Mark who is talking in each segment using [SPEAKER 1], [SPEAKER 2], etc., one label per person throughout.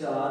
[SPEAKER 1] 4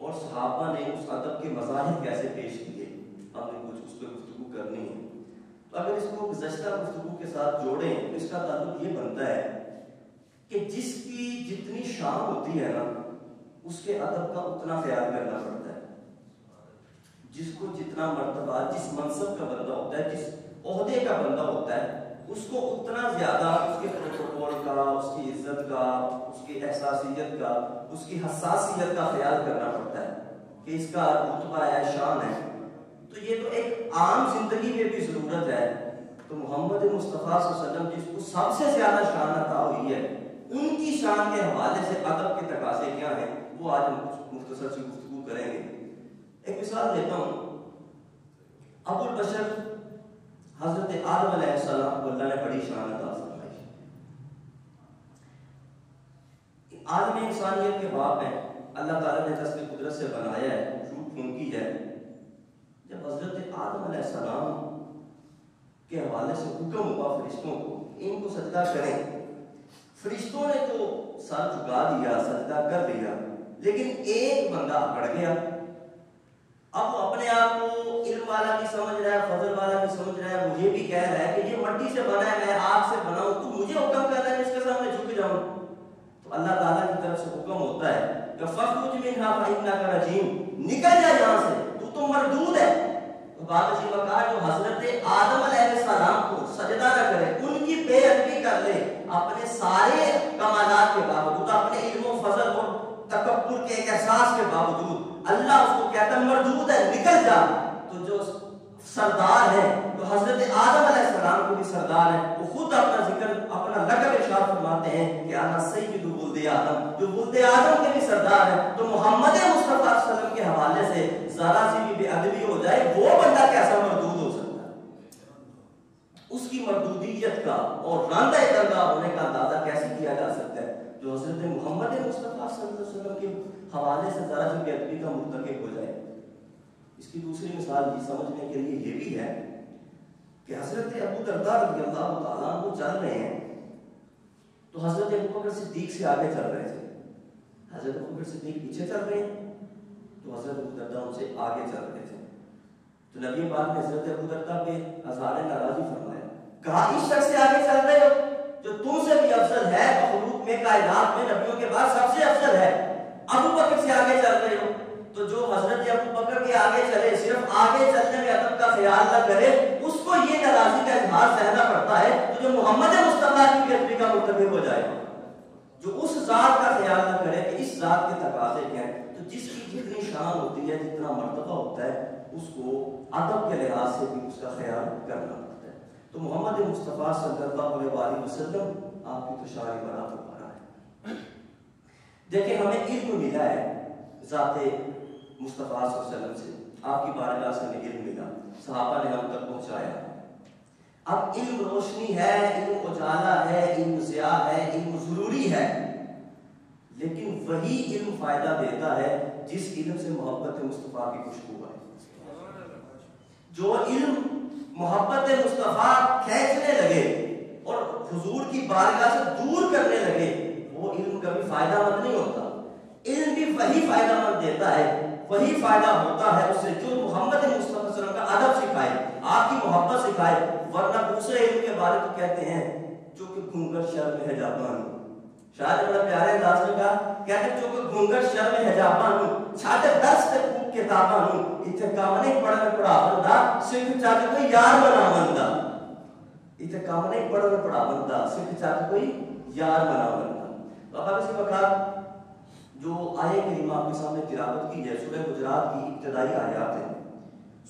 [SPEAKER 1] اور صحابہ نے اس ادب کے مظاہر کیسے پیش کیے، ہم نے کچھ اس پہ گفتگو کرنی ہے۔ تو اگر اس کو گزشتہ گفتگو کے ساتھ جوڑیں تو اس کا تعلق یہ بنتا ہے کہ جس کی جتنی شان ہوتی ہے نا اس کے ادب کا اتنا خیال کرنا پڑتا ہے۔ جس کو جتنا مرتبہ، جس منصب کا بندہ ہوتا ہے، جس عہدے کا بندہ ہوتا ہے، اس کو اتنا زیادہ اس کے پروٹوکول کا، اس کی عزت کا، اس کی احساسیت کا، اس کی حساسیت کا خیال کرنا پڑتا ہے کہ اس کا رتبہ ہے، شان ہے۔ تو یہ تو ایک عام زندگی میں بھی ضرورت ہے۔ تو محمد مصطفیٰ صلی اللہ علیہ وسلم جس کو سب سے زیادہ شان عطا ہوئی ہے، ان کی شان کے حوالے سے ادب کے تقاضے کیا ہیں وہ آج ہم مختصر سی گفتگو کریں گے۔ ایک مثال دیتا ہوں، ابو البشر حضرت آدم علیہ السلام کو اللہ نے بڑی شان عطا فرمائی۔ عالم انسانیت کے باب میں اللہ تعالیٰ نے دست قدرت سے بنایا ہے، روح خون کی ہے۔ جب حضرت آدم علیہ السلام کے حوالے سے حکم ہوا فرشتوں کو ان کو سجدہ کریں، فرشتوں نے تو سر جھکا دیا، سجدہ کر دیا، لیکن ایک بندہ اکڑ گیا۔ اب وہ اپنے آپ کو علم والا بھی سمجھ رہا ہے، فضل والا بھی سمجھ رہا ہے، مجھے بھی کہہ رہا ہے کہ یہ مٹی سے بنا ہے، میں آگ سے بنا ہوں، تو مجھے حکم کر رہا ہے اس کے سامنے جھک جاؤں۔ تو اللہ تعالیٰ کی طرف سے حکم ہوتا ہے کہ فَخْرُجْ مِنْهَا فَإِنَّكَ رَجِيمٌ، نکل جا یہاں سے، تو مردود ہے۔ تو بات اسی وقت جو حضرت آدم علیہ السلام کو سجدہ نہ کرے، ان کی بے ادبی کر لے، اپنے سارے کمالات کے باوجود، اپنے علم و فضل اور تکبر کے ایک احساس کے باوجود اللہ اس کو کہتا ہے مردود ہے، نکل جا۔ تو جو سردار ہے، تو حضرت آدم علیہ السلام کو بھی سردار ہے، وہ خود اپنا ذکر، اپنا لقب ارشاد فرماتے ہیں کہ انا سید ولد آدم، جو ولد آدم کے بھی سردار ہے۔ تو محمد مصطفیٰ صلی اللہ علیہ وسلم کے حوالے سے ذرا سی بھی بے ادبی ہو جائے، وہ بندہ کیسا مردود ہو سکتا ہے؟ اس کی مردودیت کا اور راندہ درگاہ ہونے کا اندازہ کیسے کیا جا سکتا ہے؟ جو حضرت محمد مصطفیٰ صلی اللہ علیہ وسلم کے حوالے سے ذرا سی بے ادبی کا مرتکب ہو جائے۔ اس کی دوسری مثال یہ سمجھنے کے لیے یہ بھی ہے کہ حضرت ابو درداء رضی اللہ تعالیٰ عنہ چل رہے ہیں تو حضرت ابو بکر صدیق سے آگے چل رہے تھے، حضرت ابو بکر صدیق پیچھے چل رہے ہیں تو حضرت ابو درداء ان سے آگے چل رہے تھے۔ تو نبی پاک نے حضرت ابو درداء پہ اظہار ناراضی فرمایا، کہا اس شخص سے آگے چل رہے ہو جو تم سے بھی افضل ہے، مخلوق میں، کائنات میں، نبیوں کے بعد سب سے افضل ہے، ابو بکر سے آگے چل رہے ہو۔ تو جو حضرت ابو بکر کے آگے چلے، صرف آگے چلنے میں ادب کا خیال نہ کرے، اس کو یہ ناراضی کا اظہار سہنا پڑتا ہے۔ تو جو محمد مصطفیٰ کی بے ادبی کا مرتکب ہو جائے، جو اس ذات کا خیال نہ کرے کہ اس ذات کے تقاضے کیا ہیں، تو جس کی جتنی شان ہوتی ہے، جتنا مرتبہ ہوتا ہے، اس کو ادب کے لحاظ سے بھی اس کا خیال کرنا پڑتا ہے۔ تو محمد مصطفیٰ صلی اللہ علیہ وسلم آپ کی تشاری برات ہو رہا ہے۔ دیکھیں ہمیں علم ملا ہے ذات مصطفیٰ صلی اللہ علیہ وسلم سے، آپ کی بارگاہ سے ہمیں علم ملا، صحابہ نے ہم تک پہنچایا۔ اب علم روشنی ہے، علم اجالا ہے، علم ضیاء ہے، علم ضروری ہے، لیکن وہی علم فائدہ دیتا ہے جس علم سے محبت مصطفیٰ کی خوشبو ہے۔ جو علم محبت مصطفیٰ کھینچنے لگے اور حضور کی بارگاہ سے دور کرنے لگے، وہ علم کبھی فائدہ مند نہیں ہوتا۔ علم بھی وہی فائدہ مند دیتا ہے، وہی فائدہ ہوتا ہے اس سے جو محمد مصطفیٰ صلی اللہ علیہ وسلم کا ادب سکھائے، آپ کی محبت سکھائے۔ ورنہ دوسرے علم کے بارے تو کہتے ہیں جو کہ گھونگھٹ شرم حجابان، شاید بڑا پیارے انداز میں کہا، کہتے ہیں جو کہ گھونگھٹ شرم حجابان، چھاٹے درس تے خوب کتابان، اتھے کام نہیں پڑھنے پڑھا بندہ، سکھ چاہتے کوئی یار بنا بندہ، اتھے کام نہیں پڑھنے پڑھا بندہ، سکھ چاہتے کوئی یار بنا بندہ۔ اب اسی وقت جو آیے کریمہ آپ کے سامنے تلاوت کی ہے، سورہ حجرات کی ابتدائی آیات ہے۔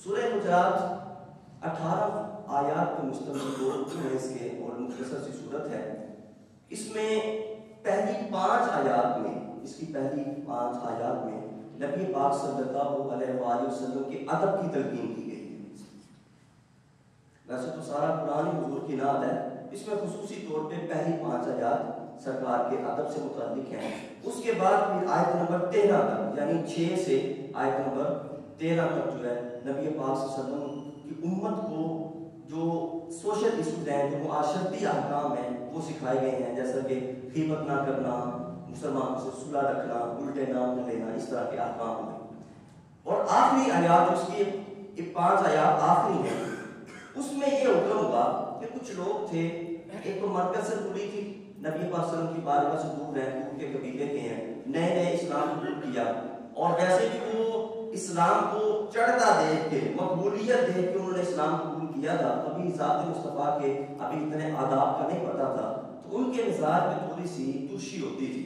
[SPEAKER 1] سورہ حجرات 18 آیات کے مشتمل دو اس کے اور مختصر سی صورت ہے۔ اس میں پہلی 5 آیات میں، اس کی پہلی 5 آیات میں نبی پاک صلی اللہ علیہ وآلہ وسلم کے ادب کی تلقین کی گئی ہے۔ ویسے تو سارا قرآن ہی حضور کی نعت ہے، اس میں خصوصی طور پہ پہلی 5 آیات سرکار کے ادب سے متعلق ہیں۔ اس کے بعد پھر آیت نمبر 13 تک، یعنی 6 سے آیت نمبر 13 تک جو ہے نبی پاک صلی اللہ علیہ وسلم کی امت کو جو سوشل ایشوز ہیں، جو معاشرتی احکام ہیں، وہ سکھائے گئے ہیں، جیسا کہ غیبت نہ کرنا، مسلمانوں سے صلح رکھنا، الٹے نام نہ لینا، اس طرح کے احکام ہوئے. اور آخری آیات، اس کی 5 آیات آخری ہیں، اس میں یہ حکم ہوا کہ کچھ لوگ تھے، ایک تو مرکز سے دوری تھی، نبی پاک صلی اللہ علیہ وسلم کی بارگاہ سے دور ہیں، دور کے قبیلے کے ہیں، نئے نئے اسلام قبول کیا، اور ویسے بھی وہ اسلام کو چڑھتا دیکھ کے، مقبولیت دیکھ کے انہوں نے اسلام قبول کیا تھا. ابھی ذات مصطفیٰ کے ابھی اتنے آداب کا نہیں پتا تھا، تو ان کے مزاج میں تھوڑی سی ترشی ہوتی تھی.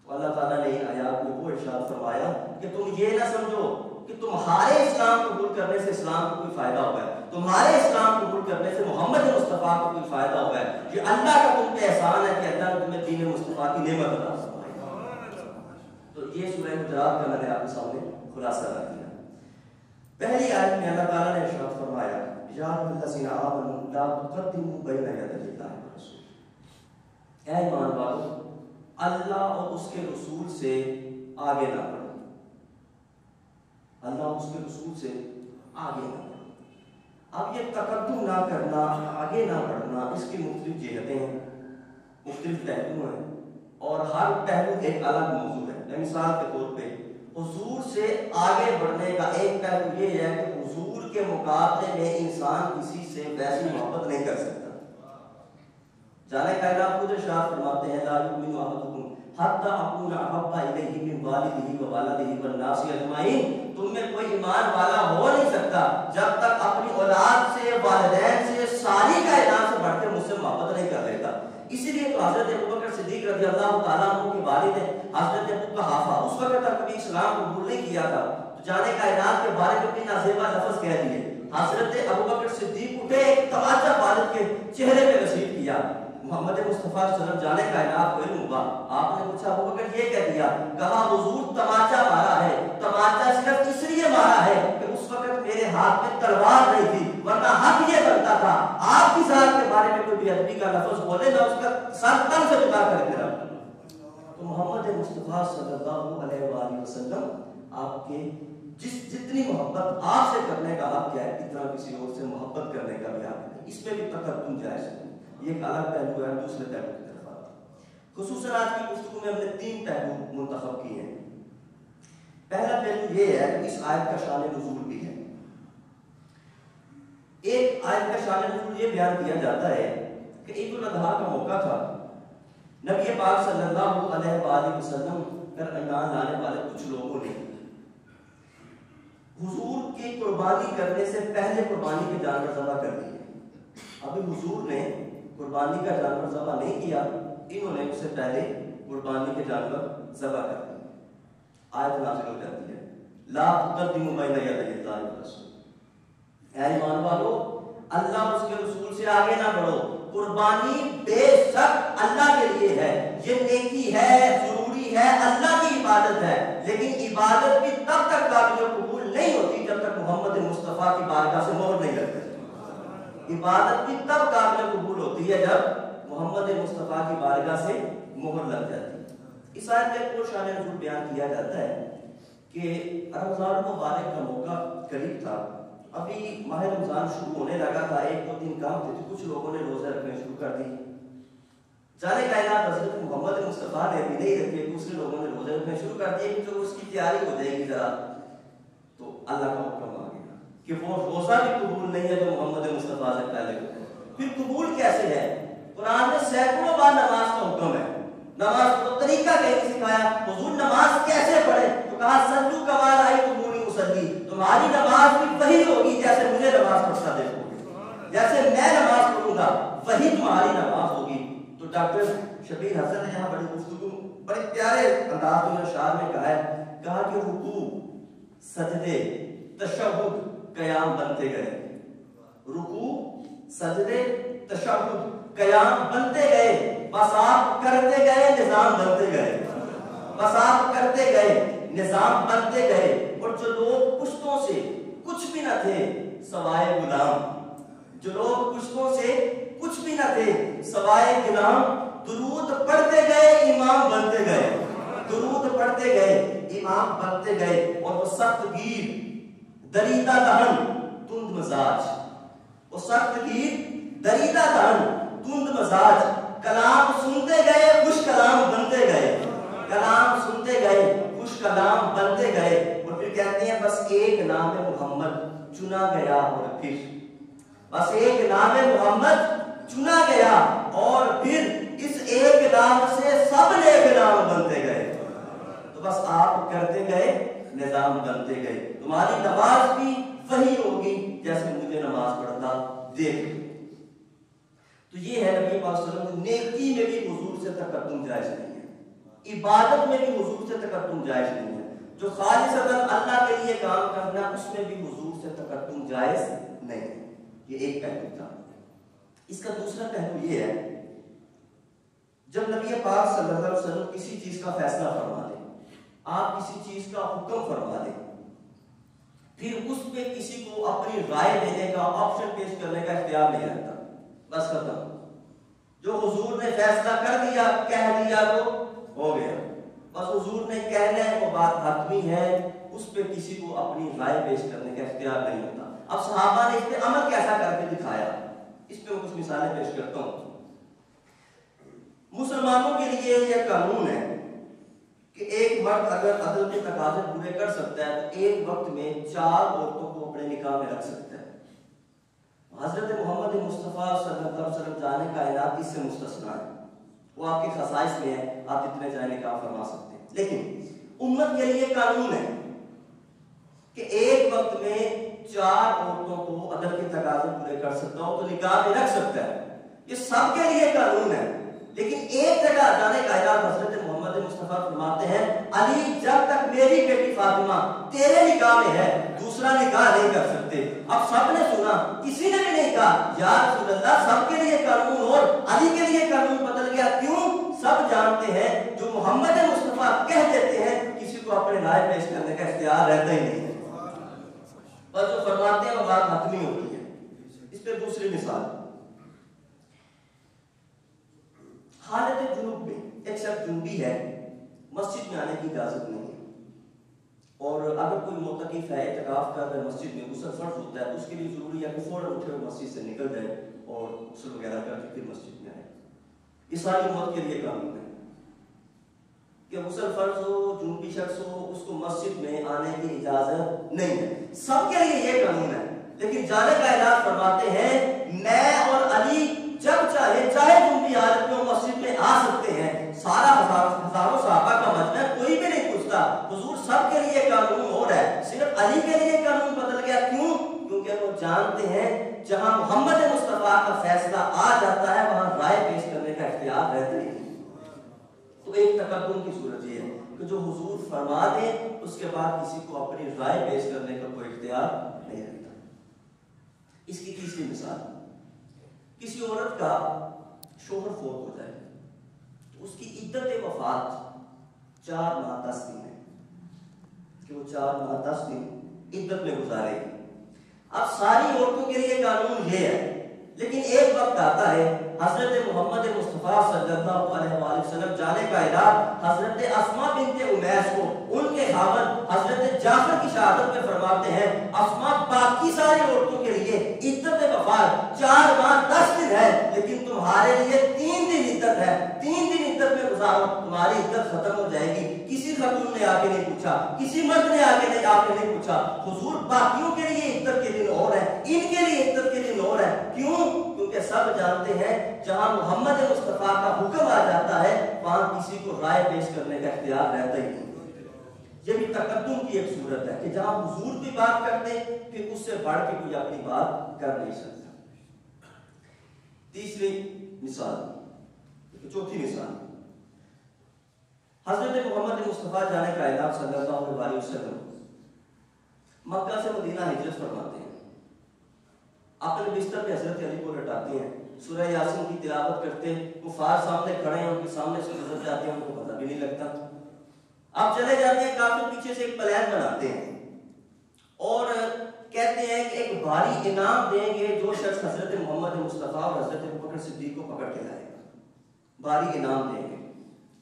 [SPEAKER 1] تو اللہ تعالیٰ نے آیات میں وہ ارشاد فرمایا کہ تم یہ نہ سمجھو کہ تمہارے اسلام قبول کرنے سے اسلام کو کوئی فائدہ ہوا ہے، تمہارے اسلام قبول کرنے سے محمد مصطفیٰ کو کوئی فائدہ ہوا ہے. یہ اللہ کا تم پہ احسان ہے کہ اللہ نے تمہیں دین مصطفیٰ کی نعمت عطا فرمائی. تو یہ سورہ حجرات کا میں نے آپ کے سامنے خلاصہ رکھ دیا. پہلی آیت میں اللہ تعالیٰ نے ارشاد فرمایا یا ایھا الذین آمنوا لا تقدموا بین یدی اللہ ورسولہ. اے ایمان والو، اللہ اور اس کے رسول سے آگے نہ بڑھو، اللہ اور اس کے رسول سے آگے نہ بڑھو. اب یہ تقدم نہ کرنا، آگے نہ بڑھنا، اس کی مختلف جہتیں ہیں، مختلف پہلو ہیں، اور ہر پہلو ایک الگ موضوع ہے. مثال کے طور پہ حضور سے آگے بڑھنے کا ایک پہلو یہ ہے کہ حضور کے مقابلے میں انسان کسی سے ویسی محبت نہیں کر سکتا. جانے کائنات خود ارشاد فرماتے ہیں لا یؤمن احدکم حتی اکون احب الیہ من والدہ وولدہ والناس اجمعین. تم میں کوئی ایمان والا ہو نہیں سکتا جب تک اپنی اولاد سے، والدین سے، ساری کائنات سے بڑھ کے مجھ سے محبت نہیں کر لیتا. اسی لیے تو حضرت ابوبکر صدیق رضی اللہ تعالیٰ عنہ کے والد ہیں حضرت ابو قحافہ، اس وقت تک کبھی اسلام قبول نہیں کیا تھا، تو جانے کائنات کے بارے میں بھی نازیبا لفظ کہہ دیے. حضرت ابوبکر صدیق اٹھے، ایک تماچا والد کے چہرے پہ رسید کیا. محمد مصطفیٰ صلی اللہ علیہ وسلم جانے کائنات کو علم ہوا، آپ نے پوچھا ابوبکر یہ کہہ دیا، کہا حضور تماچا مارا ہے، تماچا صرف اس لیے مارا ہے کہ اس وقت میرے ہاتھ میں تلوار نہیں تھی، ورنہ حق یہ بنتا تھا آپ کی ذات کے بارے میں کوئی بے ادبی کا لفظ بولے میں اس کا سر تن سے جدا کر کے رکھ دوں. تو محمد مصطفیٰ صلی اللہ علیہ وآلہ وسلم آپ کے جتنی محبت آپ سے کرنے کا حق ہے، اتنا کسی اور سے محبت کرنے کا بھی حق ہے. اس میں بھی تقدم جائز ہے. یہ ایک الگ پہلو ہے. دوسرے پہلو کی طرف آتے ہیں. خصوصاً آج کی گفتگو میں ہم نے 3 پہلو منتخب کیے ہیں. پہلا پہلو یہ ہے کہ اس آیت کا شان نزول بھی ہے. ایک آیت کا شان نزول یہ بیان کیا جاتا ہے کہ عید الاضحیٰ کا موقع تھا، نبی پاک صلی اللہ علیہ وآلہ وسلم پر ایمان لانے والے کچھ لوگوں نے حضور کی قربانی کرنے سے پہلے قربانی کے جانور ذبح کر دیے. ابھی حضور نے قربانی کا جانور ذبح نہیں کیا، انہوں نے اس سے پہلے قربانی کے جانور ذبح کر دیے. آیت نازل ہو جاتی ہے لا تقدموا بین یدی اللہ ورسولہ. اے ایمان والو، اللہ اور اس کے رسول سے آگے نہ بڑھو. قربانی بے شک اللہ کے لیے ہے، یہ نیکی ہے، ضروری ہے، اللہ کی عبادت ہے، لیکن عبادت بھی تب تک قابل قبول نہیں ہوتی جب تک محمد مصطفیٰ کی بارگاہ سے مہر نہیں لگتی. عبادت بھی تب قابل قبول ہوتی ہے جب محمد مصطفیٰ کی بارگاہ سے مہر لگ جاتی ہے. اس آیت میں ایک اور شان نزول بیان کیا جاتا ہے کہ رمضان مبارک کا موقع قریب تھا، ابھی ماہ رمضان شروع ہونے لگا تھا، 1-2 دن کم تھے، کچھ لوگوں نے روزے رکھنے شروع کر دی. جانے کائنات حضرت محمد مصطفیٰ نے بھی نہیں رکھے، دوسرے لوگوں نے روزے رکھنے شروع کر دیے کہ جو اس کی تیاری ہو جائے گی ذرا. تو اللہ کا حکم آ گیا کہ وہ روزہ بھی قبول نہیں ہے جو محمد مصطفیٰ سے پہلے ہو. پھر قبول کیسے ہے؟ قرآن میں سینکڑوں بار نماز کا حکم ہے. نماز کو طریقہ کہیں سکھایا، حضور نماز کیسے پڑھے؟ تو کہا سلو کما رأیتمونی اصلی. تمہاری نماز بھی وہی ہوگی جیسے مجھے نماز پڑھتا دیکھو گے، جیسے میں نماز پڑھوں گا وہی تمہاری نماز ہوگی. تو ڈاکٹر شبیر حسن نے یہاں بڑی گفتگو بڑے پیارے انداز میں اشعار میں کہا ہے، کہا کہ رکوع، سجدے، تشہد، قیام بنتے گئے. رکوع، سجدے، تشہد، قیام بنتے گئے، بس آپ کرتے گئے، نظام بنتے گئے. بس آپ کرتے گئے، نظام بنتے گئے. اور جو لوگ پشتوں سے کچھ بھی نہ تھے سوائے غلام، جو لوگ پشتوں سے کچھ بھی نہ تھے سوائے غلام، درود پڑھتے گئے، امام بنتے گئے. درود پڑھتے گئے، امام بنتے گئے. اور وہ سخت گیر، دریدہ دہن، تند مزاج، وہ سخت گیر، دریدہ دہن، تند مزاج، کلام سنتے گئے، خوش کلام بنتے گئے. کلام سنتے گئے، خوش کلام بنتے گئے، اور پھر کہتے ہیں بس ایک نام محمد چنا گیا، اور پھر بس ایک نام محمد چنا گیا، اور پھر اس ایک نام سے سب نیک نام بنتے گئے۔ تو بس آپ کرتے گئے، نظام بنتے گئے، تمہاری نماز بھی وہی ہوگی جیسے مجھے نماز پڑھتا دیکھ۔ تو یہ ہے نبی پاک صلی اللہ علیہ وسلم، نیکی میں بھی حضور سے تقدم جائز نہیں ہے، عبادت میں بھی حضور سے تقدم جائز نہیں ہے، جو خالص اللہ کے لیے کام کرنا اس میں بھی حضور سے تقدم جائز نہیں ہے۔ یہ ایک پہلو تھا۔ اس کا دوسرا پہلو یہ ہے، جب نبی پاک صلی اللہ علیہ وسلم کسی چیز کا فیصلہ فرما دیں، آپ کسی چیز کا حکم فرما دیں، پھر اس پہ کسی کو اپنی رائے دینے کا، آپشن پیش کرنے کا اختیار نہیں رہتا، بس ختم۔ جو حضور نے فیصلہ کر دیا، کہہ دیا تو ہو گیا، بس حضور نے کہنا ہے وہ بات حتمی ہے، اس پہ کسی کو اپنی رائے پیش کرنے کا اختیار نہیں ہوتا۔ اب صحابہ نے اس پہ عمل کیسا کر کے دکھایا، اس پہ میں کچھ مثالیں پیش کرتا ہوں۔ مسلمانوں کے لیے یہ قانون ہے کہ ایک مرد اگر عدل کے تقاضے پورے کر سکتا ہے تو ایک وقت میں 4 عورتوں کو اپنے نکاح میں رکھ سکتا ہے۔ حضرت محمد مصطفیٰ صلی اللہ علیہ وسلم جانے کائنات اس سے مستثنا ہے، وہ آپ کے خصائص میں ہے، آپ جتنے چاہے نکاح فرما سکتے ہیں، لیکن امت کے لیے قانون ہے کہ ایک وقت میں 4 عورتوں کو عدل کے تقاضے پورے کر سکتا ہو تو نکاح میں رکھ سکتا ہے، یہ سب کے لیے قانون ہے۔ لیکن ایک جگہ جانے کائنات حضرت محمد مصطفیٰ فرماتے ہیں علی جب تک میری بیٹی فاطمہ تیرے نکاح میں ہے دوسرا نکاح نہیں کر سکتے۔ اب سب نے سنا، کسی نے بھی نہیں کہا یا رسول اللہ سب کے لیے قانون اور علی کے لیے قانون بدل گیا، کیوں؟ سب جانتے ہیں جو محمد مصطفیٰ کہہ دیتے ہیں کسی کو اپنے رائے پیش کرنے کا اختیار رہتا ہی نہیں ہے، اور جو فرماتے ہیں وہ بات حتمی ہوتی ہے۔ اس پہ دوسری مثال، حالت جنوب میں ایک شخص جنوبی ہے، مسجد میں آنے کی اجازت نہیں ہے، اور اگر کوئی معتکف ہے اعتکاف کر رہا ہے مسجد میں، غسل فرض ہوتا ہے تو اس کے لیے ضروری ہے کہ فوراً اٹھے اور مسجد سے نکل جائے اور غسل وغیرہ کر کے پھر مسجد میں آئے۔ یہ ساری امت کے لیے قانون ہے کہ غسل فرض ہو، جنوبی شخص ہو، اس کو مسجد میں آنے کی اجازت نہیں ہے، سب کے لیے یہ قانون ہے۔ لیکن جانے کا علاج فرماتے ہیں میں اور علی جب چاہے جنوبی حالت میں مسجد میں آ سکتے ہیں، سارا ہزاروں صحابہ کا مجمع کوئی بھی نہیں پوچھتا، حضور سب کے لیے قانون ہو رہا ہے، صرف علی کے لیے قانون بدل گیا، کیوں؟ کیونکہ وہ جانتے ہیں جہاں محمد مصطفیٰ کا فیصلہ آ جاتا ہے وہاں رائے پیش کرنے کا اختیار رہتا ہی نہیں۔ تو ایک تقدم کی صورت یہ ہے کہ جو حضور فرما دیں اس کے بعد کسی کو اپنی رائے پیش کرنے کا کوئی اختیار نہیں رہتا۔ اس کی تیسری مثال، کسی عورت کا شوہر فوت ہو جائے تو اس کی عدت وفات 4 ماہ 10 دن ہے کہ وہ 4 ماہ 10 دن عدت میں گزارے گی۔ اب ساری عورتوں کے لیے قانون یہ ہے، لیکن ایک وقت آتا ہے حضرت محمد مصطفیٰ صلی اللہ علیہ وآلہ وسلم جانے کا اعلان حضرت اسماء بنت امیس کو ان کے خاوند حضرت جعفر کی شہادت میں فرماتے ہیں اسماء باقی ساری عورتوں کے لیے عدت وفات 4 ماہ 10 دن ہے، لیکن تمہارے لیے 3 دن عدت ہے، 3 دن عدت میں گزارو، تمہاری عدت ختم ہو جائے گی۔ کسی خاتون نے آگے نہیں پوچھا، کسی مرد نے آگے نہیں پوچھا، حضور باقیوں کے لیے عدت کے دن اور ہے، ان کے لیے عدت کے دن اور ہے، کیوں؟ کیونکہ سب جانتے ہیں جہاں محمد مصطفیٰ کا حکم آ جاتا ہے وہاں کسی کو رائے پیش کرنے کا اختیار رہتا ہی نہیں۔ یہ بھی تقدم کی ایک صورت ہے کہ جہاں حضور کی بات کرتے پھر اس سے بڑھ کے کوئی اپنی بات کر نہیں سکتا۔ تیسری مثال، چوتھی مثال، حضرت محمد مصطفیٰ جانے کا اعلان صلی اللہ علیہ وسلم مکہ سے مدینہ ہجرت فرماتے ہیں، اپنے بستر پہ حضرت علی کو لٹاتے ہیں، سورہ یاسین کی تلاوت کرتے، کفار سامنے کھڑے ہیں، ان کے سامنے سے گزر جاتے ہیں، ان کو پتہ بھی نہیں لگتا۔ اب چلے جاتے ہیں، کافر پیچھے سے ایک پلان بناتے ہیں اور کہتے ہیں کہ ایک بھاری انعام دیں گے جو شخص حضرت محمد مصطفیٰ اور حضرت ابوبکر صدیق کو پکڑ کے لائے گا، بھاری انعام دیں گے۔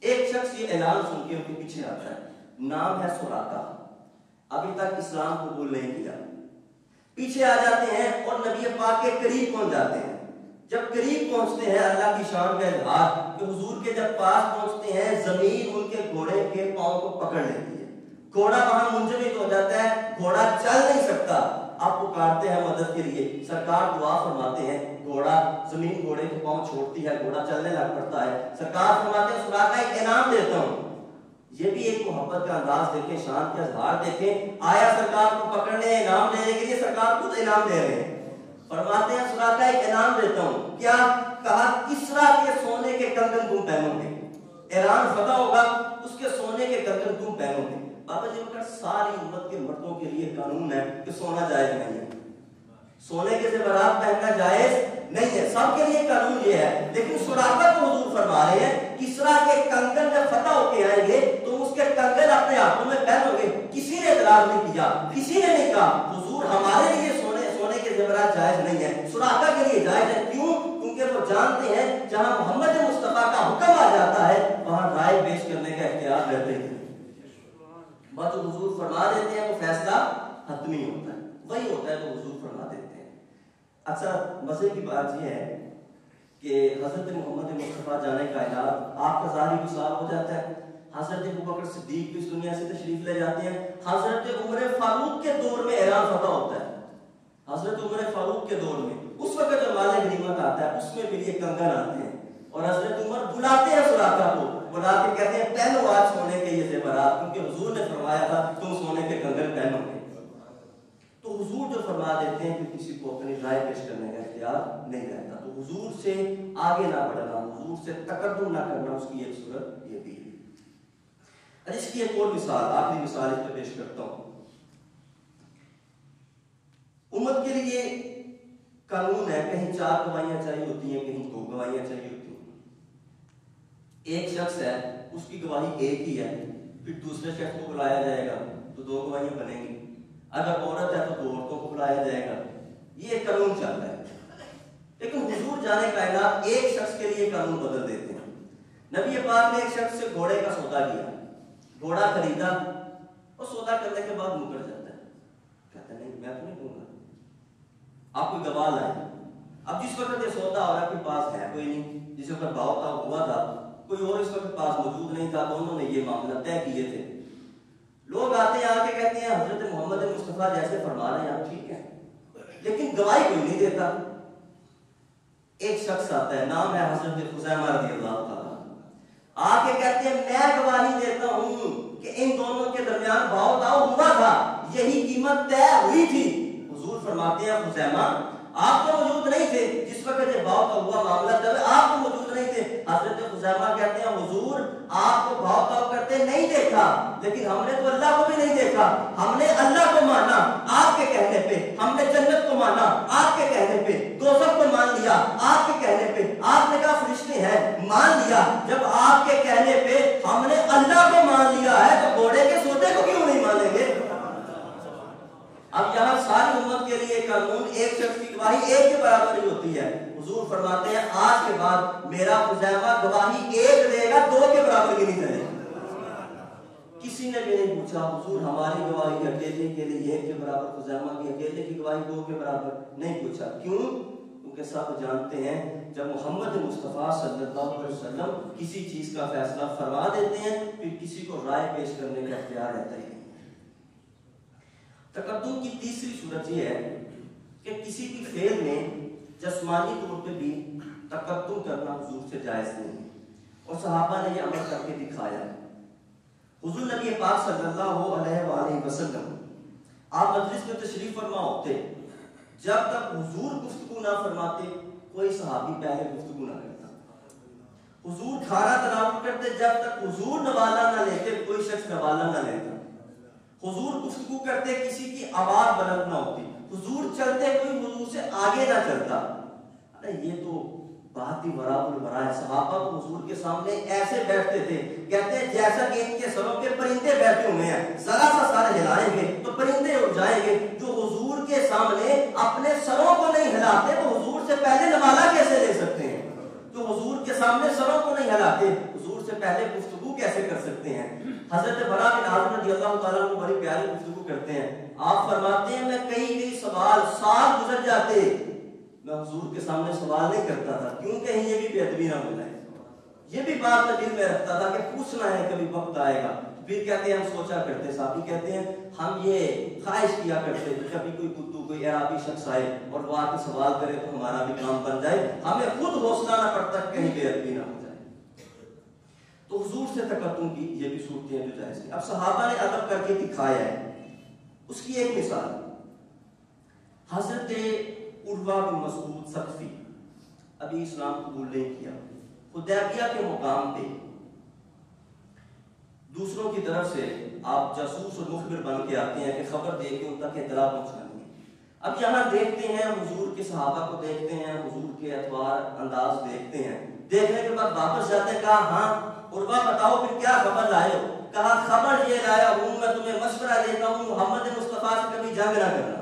[SPEAKER 1] ایک شخص یہ اعلان سن کے ان کے پیچھے آتا ہے، نام ہے سراقہ، ابھی تک اسلام قبول نہیں کیا، پیچھے آ جاتے ہیں اور نبی پاک کے قریب پہنچ جاتے ہیں، جب قریب پہنچتے ہیں اللہ کی شان کا اظہار کہ حضور کے جب پاس پہنچتے ہیں زمین ان کے گھوڑے کے پاؤں کو پکڑ لیتی ہے، گھوڑا وہاں منجمد ہو جاتا ہے، گھوڑا چل نہیں سکتا۔ آپ پکارتے ہیں مدد کے لیے، سرکار دعا فرماتے ہیں، گھوڑا زمین گھوڑے کے پاؤں چھوڑتی ہے، گھوڑا چلنے لگ پڑتا ہے، سرکار فرماتے ہیں سراقہ ایک انعام دیتا ہوں۔ یہ بھی ایک محبت کا انداز دیکھیں، شان کے اظہار دیکھیں، آیا سرکار کو پکڑنے انعام دینے کے لیے، سرکار خود انعام دے رہے ہیں، فرماتے ہیں سراقہ ایک انعام دیتا ہوں۔ کیا کہا؟ کسرا کے سونے کے کنگن تم پہنو گے، ایران فتح ہوگا، اس کے سونے کے کنگن تم پہنو گے۔ بابا جی بکر ساری امت کے مردوں کے لیے قانون ہے کہ سونا جائز نہیں ہے، سونے کے زیورات پہننا جائز نہیں ہے، سب کے لیے قانون یہ ہے۔ لیکن سراقہ کو حضور فرما رہے ہیں کسرا کے کنگن جب فتح ہو کے آئیں گے تو اس کے کنگن اپنے ہاتھوں میں پہنو گے۔ کسی نے اعتراض نہیں کیا، کسی نے نہیں کہا حضور ہمارے لیے سونے کے زیورات جائز نہیں ہے، سراقہ کے لیے جائز ہے۔ کیوں؟ کیونکہ وہ جانتے ہیں جہاں محمد مصطفیٰ کا حکم آ جاتا ہے وہاں رائے پیش کرنے کا اختیار رہتا ہی نہیں۔ بات حضور فرما دیتے ہیں وہ فیصلہ حتمی ہوتا ہے، وہی ہوتا ہے تو حضور فرما دیتے ہیں۔ اچھا مزے کی بات یہ ہے کہ حضرت محمد مصطفیٰ جانے کا اعلان آپ کا ظاہری وصال ہو جاتا ہے، حضرت ابوبکر صدیق بھی اس دنیا سے تشریف لے جاتے ہیں، حضرت عمر فاروق کے دور میں ایران فتح ہوتا ہے، حضرت عمر فاروق کے دور میں اس وقت جو مال غنیمت آتا ہے اس میں بھی یہ کنگن آتے ہیں، اور حضرت عمر بلاتے ہیں سراقہ کو، بلا کے کہتے ہیں پہنو آج سونے کے یہ زیورات، کیونکہ حضور نے فرمایا تھا تم سونے کے کنگن پہنو گے۔ تو حضور جو فرما دیتے ہیں کہ کسی کو اپنی رائے پیش کرنے کا اختیار نہیں رہتا، تو حضور سے آگے نہ بڑھنا، حضور سے تقدم نہ کرنا، اس کی ایک صورت یہ بھی ہے۔ اس کی ایک اور مثال، آخری مثال اس پہ پیش کرتا ہوں۔ امت کے لیے قانون ہے، کہیں 4 گواہیاں چاہیے ہوتی ہیں، کہیں 2 گواہیاں چاہیے ہوتی ہیں۔ ایک شخص ہے اس کی گواہی ایک ہی ہے، پھر دوسرے شخص کو بلایا جائے گا تو 2 گواہیاں بنیں گی، اگر عورت ہے تو 2 عورتوں کو بلایا جائے گا، یہ ایک قانون چل رہا ہے۔ لیکن حضور جانے کائنات ایک شخص کے لیے قانون بدل دیتے ہیں۔ نبی پاک نے ایک شخص سے گھوڑے کا سودا کیا، گھوڑا خریدا، اور سودا کرنے کے بعد مکر جاتا ہے، کہتا ہے نہیں میں تو نہیں دوں گا، آپ کوئی گواہ لائیں۔ اب جس وقت یہ سودا ہو رہا کوئی پاس ہے کوئی نہیں، جس وقت بھاؤ کا ہوا تھا کوئی اور اس وقت پاس موجود نہیں تھا، دونوں نے یہ معاملہ طے کیے تھے۔ لوگ آتے ہیں آ کے کہتے ہیں حضرت محمد مصطفیٰ جیسے فرما رہے ہیں آپ ٹھیک ہے، لیکن گواہی کوئی نہیں دیتا۔ ایک شخص آتا ہے، نام ہے حضرت خزیمہ رضی اللہ تعالیٰ، آ کے کہتے ہیں میں گواہی دیتا ہوں کہ ان دونوں کے درمیان بھاؤ تاؤ ہوا تھا، یہی قیمت طے ہوئی تھی۔ حضور فرماتے ہیں خزیمہ آپ تو موجود نہیں تھے جس وقت یہ بھاؤ کا ہوا معاملہ جب آپ تو موجود نہیں تھے۔ حضرت خزیمہ کہتے ہیں حضور آپ کو بھاؤ تاؤ کرتے نہیں دیکھا، لیکن ہم نے تو اللہ کو بھی نہیں دیکھا، ہم نے اللہ کو مانا آپ کے کہنے پہ، ہم نے جنت کو مانا آپ کے کہنے پہ، دوزخ کو مان لیا آپ کے کہنے پہ، آپ نے کہا فرشتے ہیں مان لیا، جب آپ کے کہنے پہ ہم نے اللہ کو مان لیا ہے تو گھوڑے کے سودے کو کیوں نہیں مانیں گے؟ اب یہاں ساری امت کے لیے قانون ایک شخص کی گواہی ایک کے برابر ہی ہوتی ہے۔ حضور فرماتے ہیں آج کے بعد میرا خزیمہ گواہی ایک دے گا، 2 کے برابر کی نہیں دے گا۔ کسی نے بھی نہیں پوچھا حضور ہماری گواہی اکیلے کے لیے 1 کے برابر، خزیمہ کی اکیلے کی گواہی 2 کے برابر، نہیں پوچھا۔ کیوں؟ کیونکہ سب جانتے ہیں جب محمد مصطفیٰ صلی اللہ علیہ وسلم کسی چیز کا فیصلہ فرما دیتے ہیں پھر کسی کو رائے پیش کرنے کا اختیار رہتا ہی نہیں۔ تقدم کی تیسری صورت یہ ہے کہ کسی بھی فعل میں جسمانی طور پہ بھی تقدم کرنا حضور سے جائز نہیں ہے، اور صحابہ نے یہ عمل کر کے دکھایا۔ حضور نبی پاک صلی اللہ علیہ وآلہ وسلم آپ مجلس میں تشریف فرما ہوتے، جب تک حضور گفتگو نہ فرماتے کوئی صحابی پہلے گفتگو نہ کرتا۔ حضور کھانا تناول کرتے، جب تک حضور نوالا نہ لیتے کوئی شخص نوالا نہ لیتا۔ حضور گفتگو کرتے کسی کی آواز بلند نہ ہوتی، حضور چلتے کوئی حضور سے آگے نہ چلتا۔ یہ تو بات ہی برابر البراء ہے۔ صحابہ کو حضور کے سامنے ایسے بیٹھتے تھے، کہتے ہیں جیسا کہ ان کے سروں کے پرندے بیٹھے ہوئے ہیں، ذرا سا سر ہلائیں گے تو پرندے اڑ جائیں گے۔ جو حضور کے سامنے اپنے سروں کو نہیں ہلاتے وہ حضور سے پہلے نوالا کیسے لے سکتے ہیں؟ جو حضور کے سامنے سروں کو نہیں ہلاتے حضور سے پہلے گفتگو کیسے کر سکتے ہیں؟ حضرت براء بن عازب رضی اللہ تعالیٰ کو بڑی پیاری گفتگو کرتے ہیں، آپ فرماتے ہیں میں کئی سوال سال گزر جاتے میں حضور کے سامنے سوال نہیں کرتا تھا کیوں کہیں یہ بھی بے ادبی نہ ہو جائے، یہ بھی بات میں دل میں رکھتا تھا کہ پوچھنا ہے کبھی وقت آئے گا. پھر کہتے ہیں ہم سوچا کرتے، صحابی کہتے ہیں ہم یہ خواہش کیا کرتے کہ کبھی کوئی بدو کوئی عربی شخص آئے اور وہ آ کے سوال کرے تو ہمارا بھی کام بن جائے، ہمیں خود حوصلہ نہ پڑتا کہیں بے ادبی نہ ہو جائے. تو حضور سے تقدم کی یہ بھی صورتیں ہیں جو جائز ہیں. اب صحابہ نے ادب کر کے دکھایا ہے. اس کی ایک مثال حضرت عروہ بن مسعود ثقفی، ابھی اسلام قبول نہیں کیا، حدیبیہ کے مقام پہ دوسروں کی طرف سے آپ جاسوس اور مخبر بن کے آتے ہیں کہ خبر دے کے ان تک اطلاع پہنچانی ہے. اب یہاں دیکھتے ہیں حضور کے صحابہ کو دیکھتے ہیں، حضور کے اطوار انداز دیکھتے ہیں، دیکھنے کے بعد واپس جاتے ہیں. کہا ہاں عروہ بتاؤ پھر کیا خبر لائے ہو؟ کہا خبر یہ لایا ہوں میں تمہیں مشورہ دیتا ہوں محمد مصطفیٰ سے کبھی جنگ نہ کرنا،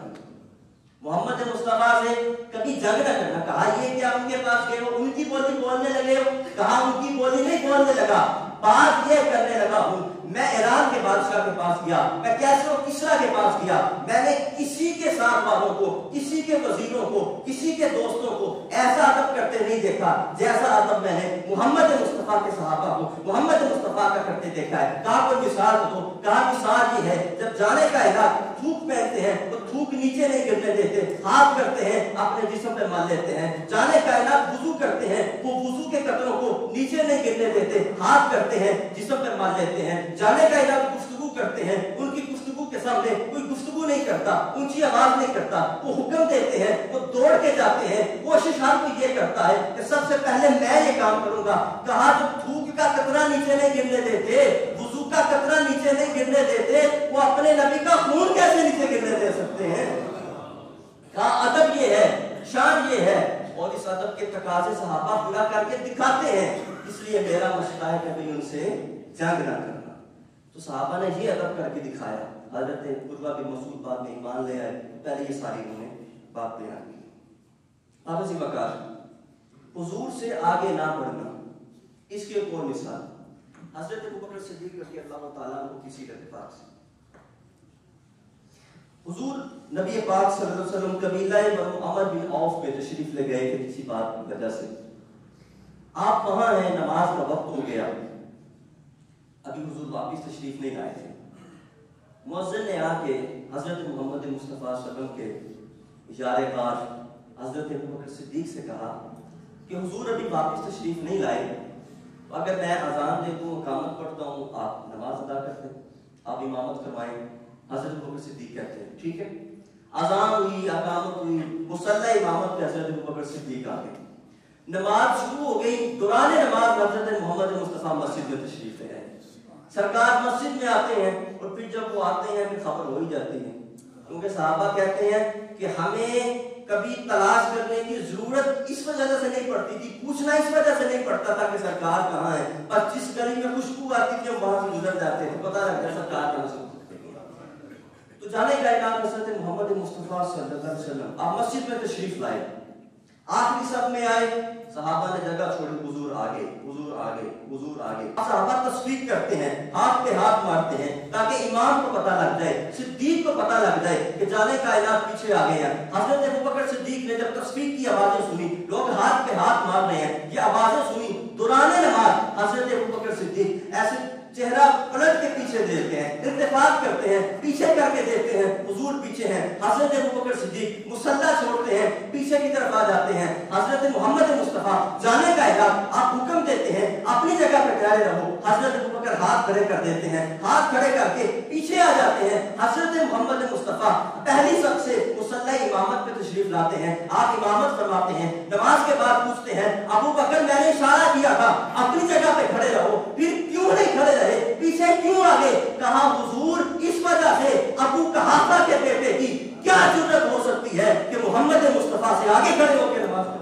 [SPEAKER 1] محمد مصطفیٰ سے کبھی جنگ نہ کرنا. کہا یہ کیا ان کے پاس گئے ہو، ان کی بولی بولنے لگے ہو؟ کہا ان کی بولی نہیں بولنے لگا، بات یہ کرنے لگا ہوں میں ایران کے بادشاہ کے پاس گیا، میں کیسے و کسرا کے پاس گیا، میں نے کسی کے ساتھ والوں کو، کسی کے وزیروں کو، کسی کے دوستوں کو ایسا ادب کرتے نہیں دیکھا جیسا ادب میں نے محمد مصطفیٰ کے صحابہ کو محمد مصطفیٰ کا کرتے دیکھا ہے. کہا کوئی مثال دو؟ کہا مثال یہ ہے جب جانے کا علاج تھوک پہنتے ہیں تو تھوک نیچے نہیں گرنے دیتے، ہاتھ کرتے ہیں اپنے جسم پہ مال لیتے ہیں. جانے کا علاج وضو کرتے ہیں وہ وضو کے قطروں کو نیچے نہیں گرنے دیتے، ہاتھ کرتے ہیں جسم پہ مال لیتے ہیں. جانے کا علاج گفتگو کرتے ہیں، ان کی گفتگو کے سامنے کوئی گفتگو نہیں کرتا، اونچی آواز نہیں کرتا، وہ حکم دیتے ہیں، وہ دوڑ کے جاتے ہیں. کوشش ہر کوئی یہ کرتا ہے کہ سب سے پہلے میں یہ کام کروں گا. کہا جب تھوک کا قطرہ نیچے نہیں گرنے دیتے، وضو کا قطرہ نیچے نہیں گرنے دیتے، وہ اپنے نبی کا خون کیسے نیچے گرنے دے سکتے ہیں؟ کہا ادب یہ ہے، شان یہ ہے، اور اس ادب کے تقاضے صحابہ پورا کر کے دکھاتے ہیں. اس لیے میرا مشورہ ہے کہ ان سے جنگ نہ کرنا. تو صحابہ نے یہ ادب کر کے دکھایا. حضرت عروہ بن مسعود بعد میں ایمان لے آئے، پہلے یہ ساری انہوں نے بات بیان کی. اب اسی وقار حضور سے آگے نہ بڑھنا، اس کی ایک اور مثال حضرت ابوبکر صدیق رضی اللہ تعالیٰ عنہ کی سیرت پاک سے. حضور نبی پاک صلی اللہ علیہ وسلم قبیلہ بنو عمر بن عوف پہ تشریف لے گئے کہ کسی بات کی وجہ سے آپ وہاں ہیں، نماز کا وقت ہو گیا، ابھی حضور واپس تشریف نہیں لائے تھے. مؤذن نے آ کے حضرت محمد مصطفیٰ صلی اللہ علیہ وسلم کے یار غار حضرت ابوبکر صدیق سے کہا کہ حضور ابھی واپس تشریف نہیں لائے، اگر میں اذان دے دوں اقامت پڑھتا ہوں آپ نماز ادا کرتے ہیں، آپ امامت کروائیں. حضرت ابوبکر صدیق کہتے ہیں ٹھیک ہے. اذان ہوئی، اقامت ہوئی، مصلی امامت پہ حضرت ابوبکر صدیق آ گئے. نماز شروع ہو گئی، دوران نماز حضرت محمد مصطفیٰ مسجد میں تشریف لے آئے. سرکار مسجد میں آتے ہیں اور پھر جب وہ آتے ہیں پھر خبر ہو ہی جاتی ہے، کیونکہ صحابہ کہتے ہیں کہ ہمیں کبھی تلاش کرنے کی ضرورت اس وجہ سے نہیں پڑتی تھی، پوچھنا اس وجہ سے نہیں پڑتا تھا کہ سرکار کہاں ہے، بس جس گلی میں خوشبو آتی تھی ہم وہاں سے گزر جاتے تھے، پتہ لگ گیا سرکار کہاں سے. تو جانے کا اعلان حضرت محمد مصطفیٰ صلی اللہ علیہ وسلم آپ مسجد میں تشریف لائے، آخری صف میں آئے، صحابہ نے جگہ چھوڑی، حضور آگے، حضور آگے، حضور آگے. صحابہ تصفیق کرتے ہیں، ہاتھ پہ ہاتھ مارتے ہیں تاکہ امام کو پتہ لگ جائے، صدیق کو پتہ لگ جائے کہ جانے کا اعلان پیچھے آ گئے ہیں. حضرت ابوبکر صدیق نے جب تصفیق کی آوازیں سنی، لوگ ہاتھ پہ ہاتھ مار رہے ہیں، یہ آوازیں سنی، دوران نماز حضرت ابوبکر صدیق ایسے چہرہ پلٹ کے پیچھے دیکھتے ہیں، التفات کرتے ہیں، پیچھے کر کے دیکھتے ہیں، حضور پیچھے ہیں. حضرت ابوبکر صدیق مصلی چھوڑتے ہیں، پیچھے کی طرف آ جاتے ہیں. حضرت محمد مصطفیٰ جانے کا اعلان آپ حکم دیتے ہیں اپنی جگہ پہ کھڑے رہو. حضرت ابوبکر ہاتھ کھڑے کر دیتے ہیں، ہاتھ کھڑے کر کے پیچھے آ جاتے ہیں. حضرت محمد مصطفیٰ پہلی صف سے مصلی امامت پہ تشریف لاتے ہیں، آپ امامت فرماتے ہیں. نماز کے بعد پوچھتے ہیں ابوبکر میں نے اشارہ کیا تھا اپنی جگہ پہ کھڑے رہو، پھر کیوں نہیں کھڑے رہے، پیچھے کیوں آگے؟ کہا حضور اس وجہ سے ابو قحافہ کے بیٹے کی کیا جرت ہو سکتی ہے کہ محمد مصطفیٰ سے آگے کھڑے ہو کے نماز پڑھیں.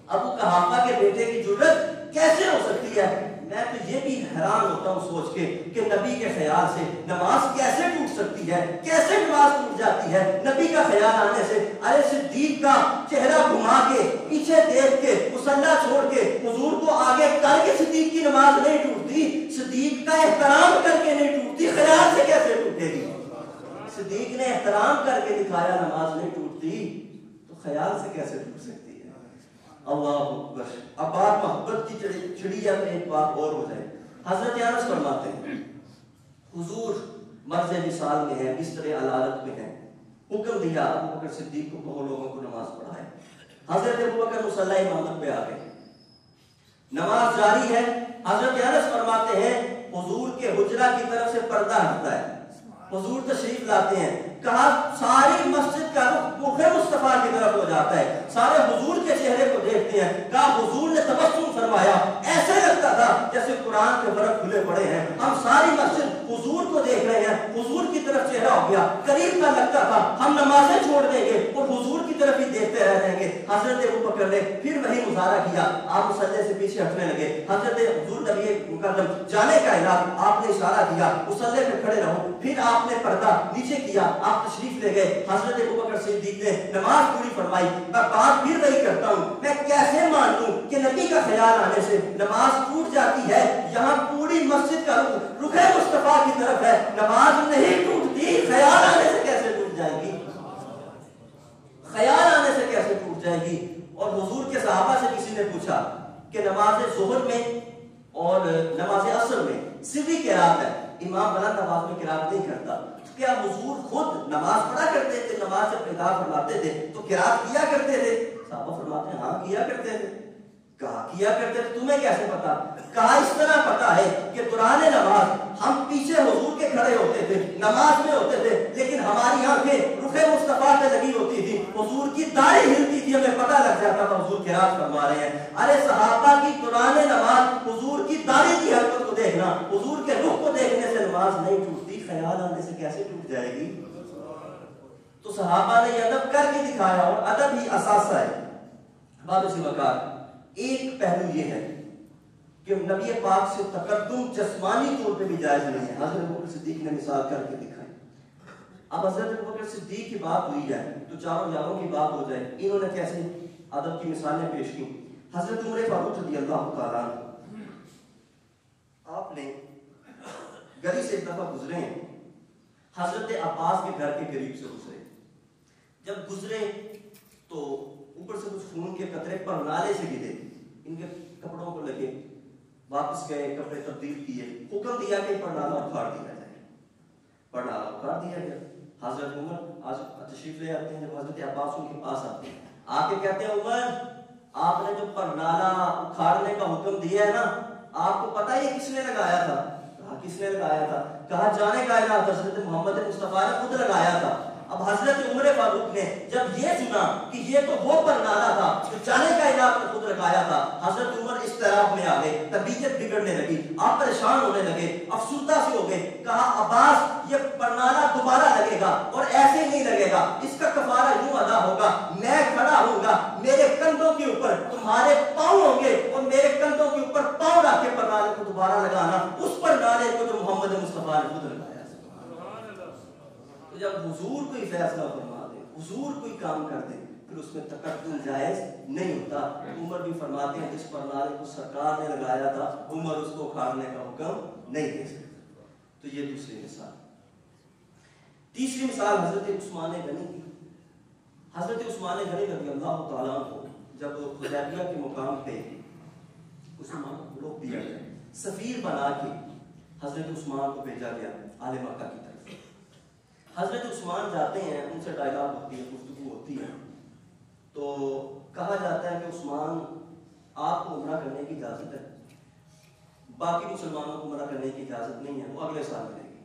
[SPEAKER 1] ابو قحافہ کے بیٹے کی جرت کیسے ہو سکتی ہے؟ میں تو یہ بھی حیران ہوتا ہوں سوچ کے کہ نبی کے خیال سے نماز کیسے ٹوٹ سکتی ہے، کیسے نماز ٹوٹ جاتی ہے نبی کا خیال آنے سے. ارے صدیق کا چہرہ گھما کے پیچھے دیکھ کے مصلی چھوڑ کے حضور کو آگے کر کے صدیق کی نماز نہیں ٹوٹتی، صدیق کا احترام کر کے نہیں ٹوٹتی، خیال سے کیسے ٹوٹے گی؟ صدیق نے احترام کر کے دکھایا نماز نہیں ٹوٹتی، تو خیال سے کیسے ٹوٹ سکتی ہے؟ اللہ اکبر. اب بات محبت کی چڑی ہے تو ایک بات اور ہو جائے. حضرت انس فرماتے ہیں حضور مرض وصال میں ہے، بستر علالت میں ہے، حکم دیا ابو بکر صدیق کو کہو لوگوں کو نماز پڑھائے. حضرت ابو بکر مصلی امامت پہ آ گئے، نماز جاری ہے. حضرت انس فرماتے ہیں حضور کے حجرہ کی طرف سے پردہ ہٹتا ہے، حضور تشریف لاتے ہیں. کہا ساری مسجد کا رخ مصطفیٰ کی طرف ہو جاتا ہے، سارے حضور کے چہرے کو دیکھتے ہیں. کہا حضور نے تبسم فرمایا، ایسے لگتا تھا جیسے قرآن کے ورق کھلے پڑے ہیں. ہم ساری مسجد حضور کو دیکھ رہے ہیں، حضور کی طرف چہرہ ہو گیا، قریب کا لگتا تھا ہم نمازیں چھوڑ دیں گے اور حضور کی طرف ہی دیکھتے رہ جائیں گے. حضرت ابو بکر نے پھر وہی مظاہرہ کیا، آپ مصلی سے پیچھے ہٹنے لگے. حضرت حضور نبی مکرم جانے کا اعلان، آپ نے اشارہ کیا مصلی پہ کھڑے رہو. پھر آپ نے پردہ نیچے کیا، آپ تشریف لے گئے. حضرت ابو بکر صدیق نے نماز پوری فرمائی. میں بات پھر وہی کرتا ہوں، میں کیسے مان لوں کہ نبی کا خیال آنے سے نماز ٹوٹ جاتی ہے؟ یہاں پوری مسجد کا رخ مصطفیٰ کی طرف ہے، نماز نہیں ٹوٹتی، خیال آنے سے کیسے ٹوٹ جائے گی؟ خیال آنے سے کیسے ٹوٹ جائے گی؟ اور حضور کے صحابہ سے کسی نے پوچھا کہ نماز ظہر میں اور نماز عصر میں سری قرات ہے، امام بلند آواز میں قرات نہیں کرتا، کیا حضور خود نماز پڑھا کرتے تھے، نماز سے ابتدا فرماتے تھے تو قرات کیا کرتے تھے؟ صحابہ فرماتے ہیں ہاں کیا کرتے تھے. کہا کیا کرتے تھے، تمہیں کیسے پتا؟ کہا اس طرح پتا ہے کہ دوران نماز ہم پیچھے حضور کے کھڑے ہوتے تھے، نماز میں ہوتے تھے، لیکن ہماری آنکھیں رخ مصطفیٰ پہ لگی ہوتی تھی، حضور کی داڑھی ہلتی تھی، ہمیں پتہ لگ جاتا تھا حضور قرات فرما رہے ہیں. ارے صحابہ کی دوران نماز حضور کی داڑھی کی حرکت کو دیکھنا، حضور کے رخ کو دیکھنے سے نماز نہیں ٹوٹتی، خیال آنے سے کیسے ٹوٹ جائے گی؟ تو صحابہ نے یہ ادب کر کے دکھایا، اور ادب ہی اثاثہ ہے. باب سی وقار ایک پہلو یہ ہے کہ نبی پاک سے تقدم جسمانی طور پہ بھی جائز نہیں ہے. حضرت ابو بکر صدیق نے مثال کر کے دکھائی. اب حضرت ابو بکر صدیق کی بات ہوئی جائے تو چاروں یاروں کی بات ہو جائے. انہوں نے کیسے ادب کی مثالیں پیش کی. حضرت عمر فاروق رضی اللہ تعالیٰ عنہ، آپ نے گلی سے ایک دفعہ گزرے ہیں، حضرت عباس کے گھر کے قریب سے گزرے. جب گزرے تو اوپر سے کچھ خون کے قطرے پر نالے سے گرے، ان کے کپڑوں کو لگے، واپس گئے، کپڑے تبدیل کیے، حکم دیا کہ پرنالہ اکھاڑ دیا جائے. پرنالہ اکھاڑ دیا گیا. حضرت عمر آج تشریف لے آتے ہیں. جب حضرت عباس ان کے پاس آتے ہیں، آ کے کہتے ہیں عمر آپ نے جو پرنالہ اکھاڑنے کا حکم دیا ہے نا، آپ کو پتہ ہے یہ کس نے لگایا تھا؟ کہا کس نے لگایا تھا؟ کہا جانے کائنات حضرت محمد مصطفیٰ نے خود لگایا تھا. اب حضرت عمر فاروق نے جب یہ سنا کہ یہ تو وہ پرنالہ تھا جو جانے کائنات نے خود لگایا تھا، حضرت عمر اس طرح میں آ گئے، طبیعت بگڑنے لگی، آپ پریشان ہونے لگے، افسردہ سے ہو گئے. کہا عباس یہ پرنالہ دوبارہ لگے گا اور ایسے نہیں لگے گا، اس کا کفارہ یوں ادا ہوگا، میں کھڑا ہوں گا، میرے کندھوں کے اوپر تمہارے پاؤں ہوں گے اور میرے کندھوں کے اوپر پاؤں رکھ کے پرنالے کو دوبارہ لگانا، اس پرنالے کو جو محمد مصطفیٰ نے خود لگایا. تو جب حضور کوئی فیصلہ فرما دے، حضور کوئی کام کر دے، پھر اس میں تقدم جائز نہیں ہوتا. عمر بھی فرماتے ہیں جس پرنالے کو سرکار نے لگایا تھا عمر اس کو اکھاڑنے کا حکم نہیں دے سکتے. تو یہ دوسری مثال. تیسری مثال حضرت عثمان غنی کی. حضرت عثمان غنی رضی اللہ تعالیٰ عنہ جب حدیبیہ کے مقام پہ عثمان کو روک دیا گیا، سفیر بنا کے حضرت عثمان کو بھیجا گیا اہل مکہ کی طرف. حضرت عثمان جاتے ہیں، ان سے ڈائلاگ ہوتی ہے، گفتگو ہوتی ہے، تو کہا جاتا ہے کہ عثمان آپ کو عمرہ کرنے کی اجازت ہے، باقی مسلمانوں کو عمرہ کرنے کی اجازت نہیں ہے، وہ اگلے سال ملے گی.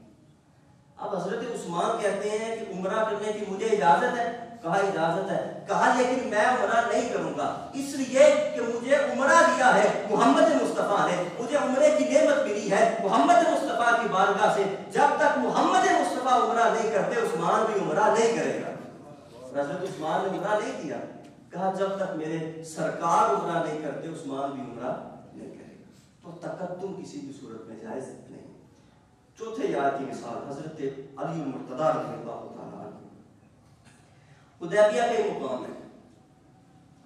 [SPEAKER 1] اب حضرت عثمان کہتے ہیں کہ عمرہ کرنے کی مجھے اجازت ہے. کہا اجازت ہے. کہا لیکن میں عمرہ نہیں کروں گا، اس لیے کہ مجھے عمرہ دیا ہے محمد مصطفیٰ نے، مجھے عمرے کی نعمت ملی ہے محمد مصطفیٰ کی بارگاہ سے. جب تک محمد مصطفیٰ عمرہ نہیں کرتے عثمان بھی عمرہ نہیں کرے گا. حضرت عثمان نے عمرہ نہیں کیا. کہا جب تک میرے سرکار عمرہ نہیں کرتے عثمان بھی عمرہ نہیں کرے گا. تو تقدم کسی بھی صورت میں جائز نہیں. چوتھے یاد کی مثال حضرت علی المرتضیٰ رضی اللہ تعالیٰ عنہ. حدیبیہ کے مقام ہے،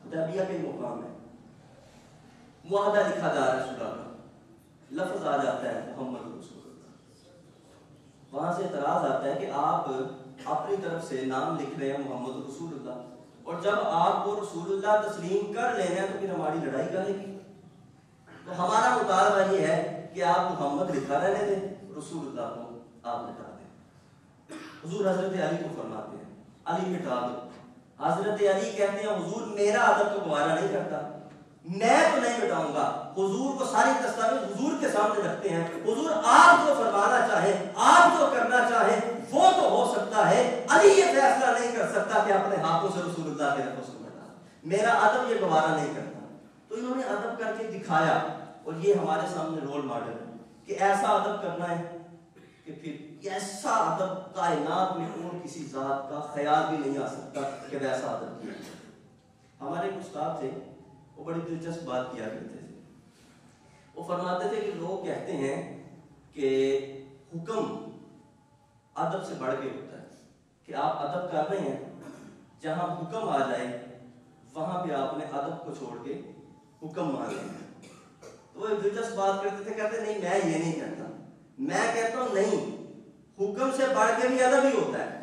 [SPEAKER 1] حدیبیہ کے مقام ہے، معاہدہ لکھا جا رہا ہے صلح کا، لفظ آ جاتا ہے محمد رسول اللہ. وہاں سے اعتراض آتا ہے کہ آپ اپنی طرف سے نام لکھ رہے ہیں محمد رسول اللہ اور جب آپ کو رسول اللہ تسلیم کر لینا ہے تو پھر ہماری لڑائی کرے گی. تو ہمارا مطالبہ یہ ہے کہ آپ محمد لکھا رہنے دیں, رسول اللہ کو آپ مٹا دیں. حضور حضرت علی کو فرماتے ہیں علی مٹا دو. حضرت علی کہتے ہیں حضور میرا ادب تو گوارا نہیں کرتا, میں تو نہیں مٹاؤں گا. حضور کو ساری دستاویز حضور کے سامنے رکھتے ہیں. حضور آپ جو فرمانا چاہیں, آپ جو کرنا چاہیں وہ تو ہو سکتا ہے, علی یہ فیصلہ نہیں کر سکتا کہ اپنے ہاتھوں سے رسول اللہ کے لفظ کو مٹا. میرا ادب یہ گوارا نہیں کرتا. تو انہوں نے ادب کر کے دکھایا, اور یہ ہمارے سامنے رول ماڈل ہے کہ ایسا ادب کرنا ہے کہ پھر ایسا ادب کائنات میں اور کسی ذات کا خیال بھی نہیں آ سکتا کہ ویسا ادب کیا. ہمارے ایک استاد تھے, وہ بڑی دلچسپ بات کیا کرتے تھے. وہ فرماتے تھے کہ لوگ کہتے ہیں کہ حکم ادب سے بڑھ کے ہوتا ہے, کہ آپ ادب کر رہے ہیں, جہاں حکم آ جائے وہاں پہ آپ نے ادب کو چھوڑ کے حکم مان لیا. تو وہ ایک دلچسپ بات کرتے تھے, کہتے نہیں میں یہ نہیں کہتا, میں کہتا ہوں نہیں, حکم سے بڑھ کے بھی ادب ہی ہوتا ہے.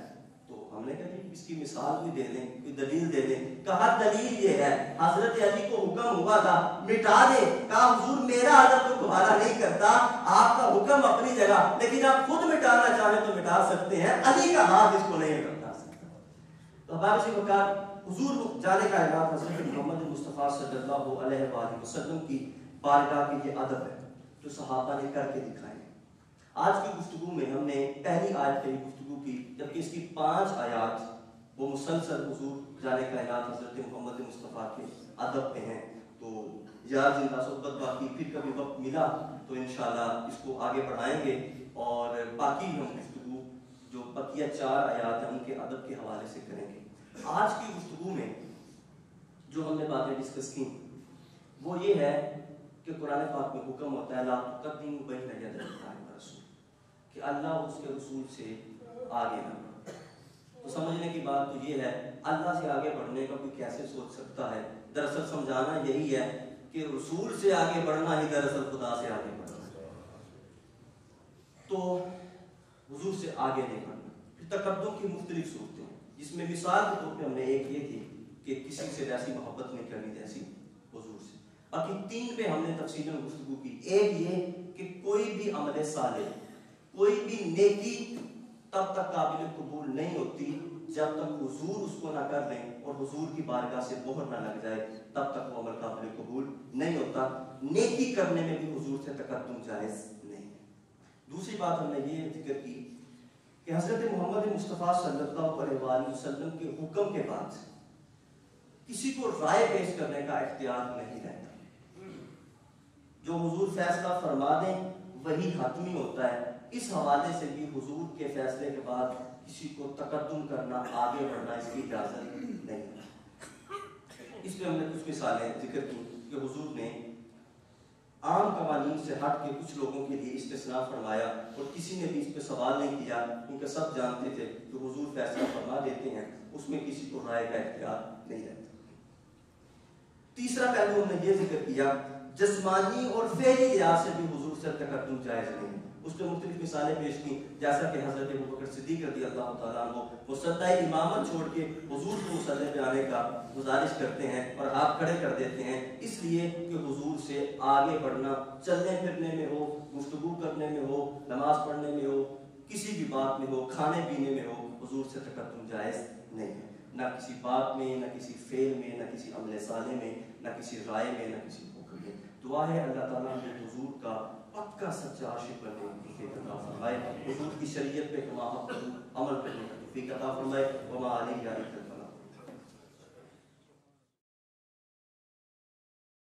[SPEAKER 1] تو ہم نے کہا کہ اس کی مثال بھی دے دیں, کوئی دلیل دے دیں. کہا دلیل یہ ہے, حضرت علی کو حکم ہوا تھا مٹا دے, کہا حضور میرا ادب تو گوارا نہیں کرتا, آپ کا حکم اپنی جگہ, لیکن آپ خود مٹانا چاہیں تو مٹا سکتے ہیں, علی کا ہاتھ اس کو نہیں مٹا سکتا. تو احباب سے وقار حضور جانے کائنات حضرت محمد مصطفیٰ صلی اللہ علیہ وآلہ وسلم کی بارگاہ کی یہ ادب ہے جو صحابہ نے کر کے دکھائے. آج کی گفتگو میں ہم نے پہلی آیت پہ گفتگو کی, جبکہ اس کی 5 آیات وہ مسلسل حضور جانے کائنات حضرت محمد مصطفیٰ کے ادب پہ ہیں. تو یار زندہ صحبت باقی, پھر کبھی وقت ملا تو انشاءاللہ اس کو آگے بڑھائیں گے, اور باقی ہم گفتگو جو بقیہ 4 آیات ہیں ان کے ادب کے حوالے سے کریں گے. آج کی گفتگو میں جو ہم نے باتیں ڈسکس کی وہ یہ ہے کہ قرآن پاک میں حکم ہوتا ہے لا تقدموا بین یدی اللہ ورسولہ, کہ اللہ اس کے رسول سے آگے نہ بڑھے. تو سمجھنے کی بات تو یہ ہے, اللہ سے آگے بڑھنے کا کوئی کیسے سوچ سکتا ہے. دراصل سمجھانا یہی ہے کہ رسول سے آگے بڑھنا ہی دراصل خدا سے آگے بڑھنا ہے. تو حضور سے آگے نہیں بڑھنا. پھر تقدم کی مختلف صورتیں ہیں, جس میں مثال کے طور پہ ہم نے ایک یہ تھی کہ کسی سے ویسی محبت نہیں کرنی جیسی حضور سے. باقی 3 پہ ہم نے تفصیل میں گفتگو کی. ایک یہ کہ کوئی بھی عمل صالح, کوئی بھی نیکی تب تک قابل قبول نہیں ہوتی جب تک حضور اس کو نہ کر لیں اور حضور کی بارگاہ سے مہر نہ لگ جائے, تب تک وہ عمل قابل قبول نہیں ہوتا. نیکی کرنے میں بھی حضور سے تقدم جائز نہیں ہے. دوسری بات ہم نے یہ ذکر کی کہ حضرت محمد مصطفیٰ صلی اللہ علیہ وآلہ وسلم کے حکم کے بعد کسی کو رائے پیش کرنے کا اختیار نہیں رہتا. جو حضور فیصلہ فرما دیں وہی حتمی ہوتا ہے. اس حوالے سے بھی حضور کے فیصلے کے بعد کسی کو تقدم کرنا, آگے بڑھنا, اس کی اجازت نہیں. اس پہ ہم نے کچھ مثالیں ذکر کی کہ حضور نے عام قوانین سے ہٹ کے کچھ لوگوں کے لیے استثناء فرمایا, اور کسی نے بھی اس پہ سوال نہیں کیا کیونکہ سب جانتے تھے کہ حضور فیصلہ فرما دیتے ہیں, اس میں کسی کو رائے کا اختیار نہیں رہتا. تیسرا پہلو ہم نے یہ ذکر کیا جسمانی اور فعلی لحاظ سے بھی حضور سے تقدم جائز نہیں. اس پہ مختلف مثالیں پیش کی, جیسا کہ حضرت ابوبکر صدیق رضی اللہ تعالیٰ عنہ مصلی امامت چھوڑ کے حضور کو مصلی پہ آنے کا گزارش کرتے ہیں اور ہاتھ کھڑے کر دیتے ہیں, اس لیے کہ حضور سے آگے بڑھنا چلنے پھرنے میں ہو, گفتگو کرنے میں ہو, نماز پڑھنے میں ہو, کسی بھی بات میں ہو, کھانے پینے میں ہو, حضور سے تقدم جائز نہیں ہے. نہ کسی بات میں, نہ کسی فعل میں, نہ کسی عمل صالح میں, نہ کسی رائے میں, نہ کسی حکم میں. دعا ہے اللہ تعالیٰ نے حضور کا پکا سچا عاشق بننے کی توفیق عطا فرمائے, حضور کی شریعت پہ کما عمل کرنے کا توفیق عطا فرمائے. وما علیہ